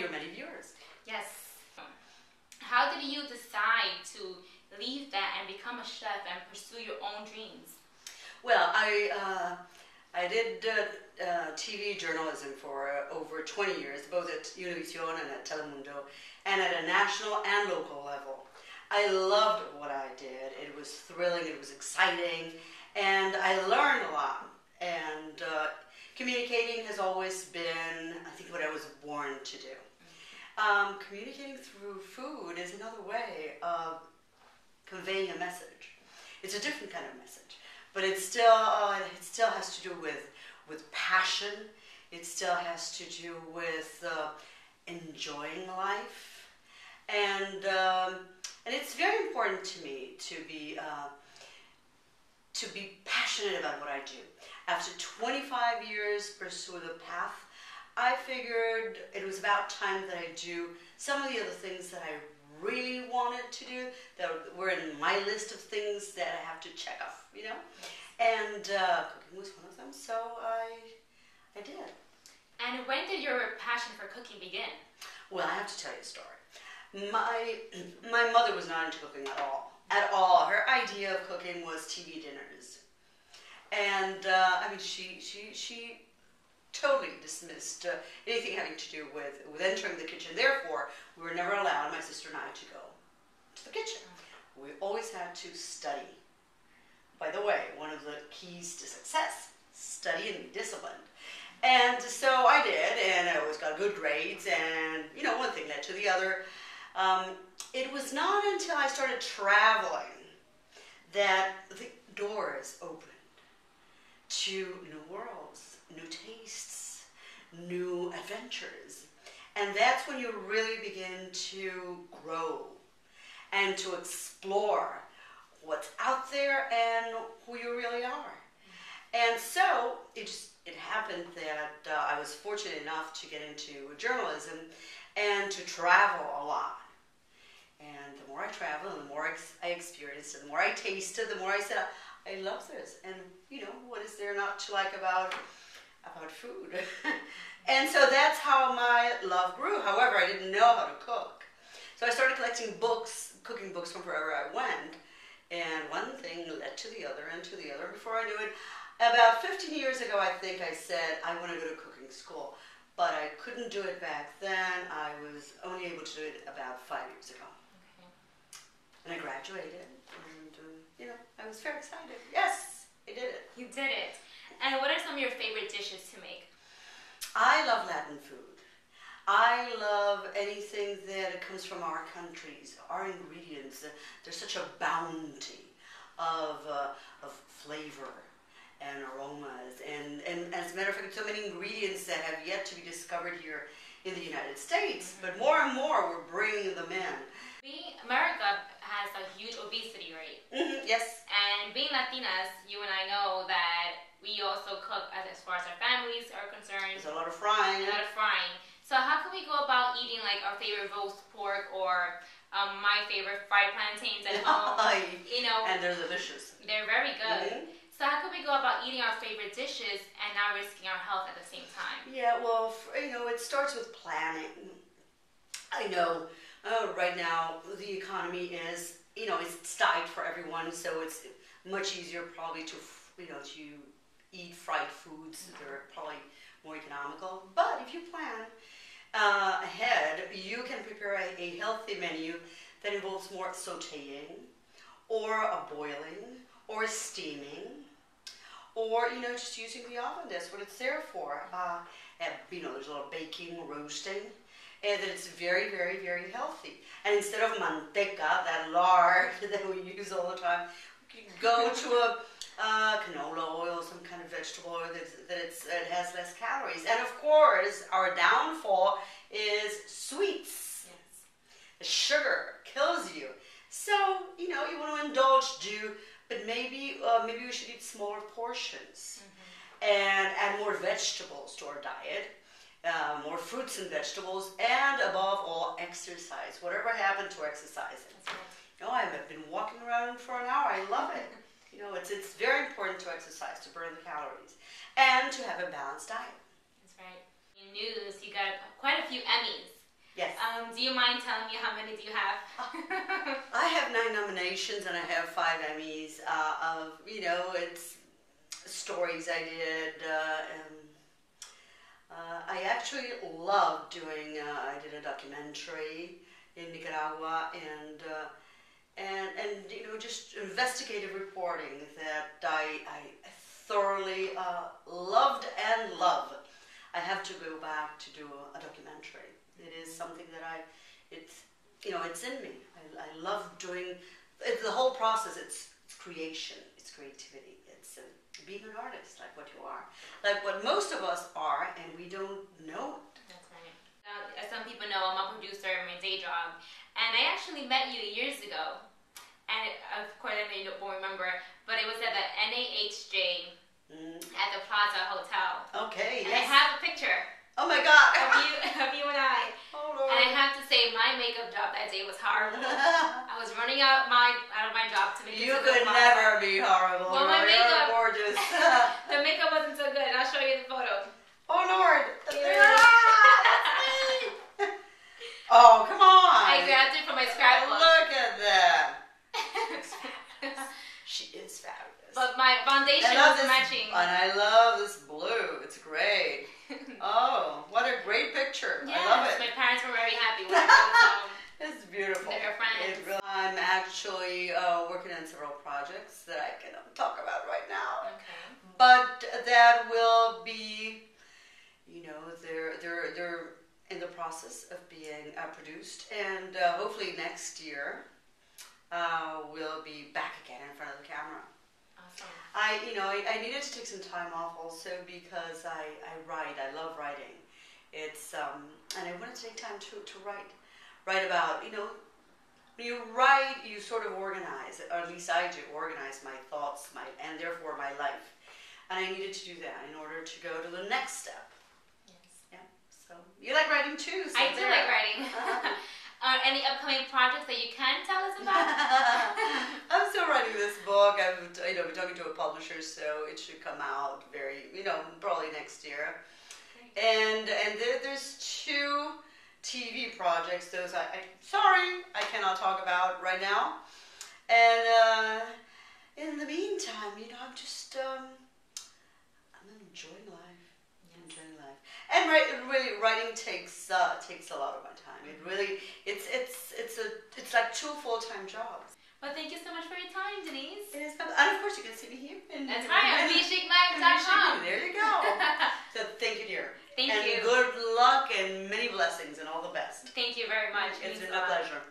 your many viewers. Yes. How did you decide to leave that and become a chef and pursue your own dreams? Well, I did TV journalism for over 20 years, both at Univision and at Telemundo, and at a national and local level. I loved what I did. It was thrilling, it was exciting, and I learned a lot. And communicating has always been, I think, what I was born to do. Communicating through food is another way of conveying a message. It's a different kind of message, but it still has to do with passion. It still has to do with enjoying life, and it's very important to me to be passionate about what I do. After 25 years pursuing the path, I figured it was about time that I do some of the other things that I really wanted to do, that were in my list of things that I have to check off, you know? And cooking was one of them, so I did. And when did your passion for cooking begin? Well, I have to tell you a story. My mother was not into cooking at all. At all. Her idea of cooking was TV dinners. And, I mean, she totally dismissed anything having to do with entering the kitchen. Therefore, we were never allowed, my sister and I, to go to the kitchen. We always had to study. By the way, one of the keys to success, study and be disciplined. And so I did, and I always got good grades, and, you know, one thing led to the other. It was not until I started traveling that the doors opened to new worlds, new tastes, new adventures. And that's when you really begin to grow and to explore what's out there and who you really are. And so it happened that I was fortunate enough to get into journalism and to travel a lot. And the more I traveled, and the more I experienced, and the more I tasted, the more I said, I love this. And, you know, what is there not to like about food? And so that's how my love grew. However, I didn't know how to cook. So I started collecting books, cooking books from wherever I went. And one thing led to the other and to the other. Before I knew it, about 15 years ago, I think I said, I want to go to cooking school. But I couldn't do it back then. I was only able to do it about 5 years ago. Okay. And I graduated. And, you know, I was very excited. Yes, I did it. You did it. And what are some of your favorite dishes to make? I love Latin food. I love anything that comes from our countries, our ingredients. There's such a bounty of flavor and aromas. And as a matter of fact, so many ingredients that have yet to be discovered here in the United States. But more and more, we're bringing them in. America has a huge obesity rate. Yes. And being Latinas, you and I know that we also cook as far as our families are concerned. There's a lot of frying. So how can we go about eating like our favorite roast pork or my favorite fried plantains at home? You know, and they're delicious. They're very good. So how can we go about eating our favorite dishes and not risking our health at the same time? Yeah, well, you know, it starts with planning. I know right now the economy is, you know, it's tight for everyone, so it's much easier probably to, you know, to eat fried foods. They're probably more economical. But if you plan ahead, you can prepare a healthy menu that involves more sautéing or a boiling or a steaming or, you know, just using the oven. That's what it's there for. And, you know, there's a lot of baking, roasting, and that it's very, very, very healthy. And instead of manteca, that lard that we use all the time, you can go to a canola oil, some kind of vegetable oil it has less calories. And of course, our downfall is sweets. Yes. The sugar kills you. So, you know, you want to indulge, but maybe we should eat smaller portions and add more vegetables to our diet, more fruits and vegetables, and above all, exercise. Whatever happened to exercising? You know, I've been walking around for an hour. I love it. You know, it's very important to exercise, to burn the calories, and to have a balanced diet. That's right. In news, you got quite a few Emmys. Yes. Do you mind telling me how many do you have? I have 9 nominations and I have 5 Emmys. It's stories I did. I actually love doing. I did a documentary in Nicaragua and just investigative reporting that I thoroughly loved and love. I have to go back to do a documentary. It is something that it's in me. I love doing the whole process. It's creation, it's creativity, it's being an artist, like what you are, like what most of us are, and we don't know it. That's right. As some people know, I'm a producer in my day job, and I actually met you years ago. And of course, I know you won't remember, but it was at the NAHJ at the Plaza Hotel. Okay, and yes. I have a picture. Oh my God. of you and I. Oh Lord. And I have to say, my makeup job that day was horrible. I was running out of my job to make it. You could never be horrible. Well, my makeup, you're gorgeous. the makeup wasn't so good. I'll show you the photo. Oh Lord. Here. Oh, come on. I grabbed it from my scrapbook. Look at that. She is fabulous. But my foundation was matching. And I love this blue. It's great. Oh, what a great picture. Yes, I love it. My parents were very happy when I got this home. It's beautiful. They're friends. I'm actually working on several projects that I cannot talk about right now. Okay. But that will be, they're in the process of being produced, and hopefully next year we'll be back again in front of the camera. Awesome. I needed to take some time off also because I write. I love writing. It's and I wanted to take time to write about, when you write, you sort of organize, or at least I do, organize my thoughts, and therefore my life. And I needed to do that in order to go to the next step. Yes. Yeah. So you like writing too? So I do like writing. Any upcoming projects that you can tell us about? I'm still writing this book. I've been talking to a publisher, so it should come out probably next year. And there's 2 TV projects. Those I cannot talk about right now. And in the meantime, I'm just I'm enjoying life. Enjoying life. And really, writing takes a lot of my time. It really, it's like 2 full-time jobs. Well, thank you so much for your time, Denisse. It is, and of course you can see me here. That's right, on VShakelive.com. There you go. So thank you, dear. Thank you. And good luck and many blessings and all the best. Thank you very much. It's been a pleasure.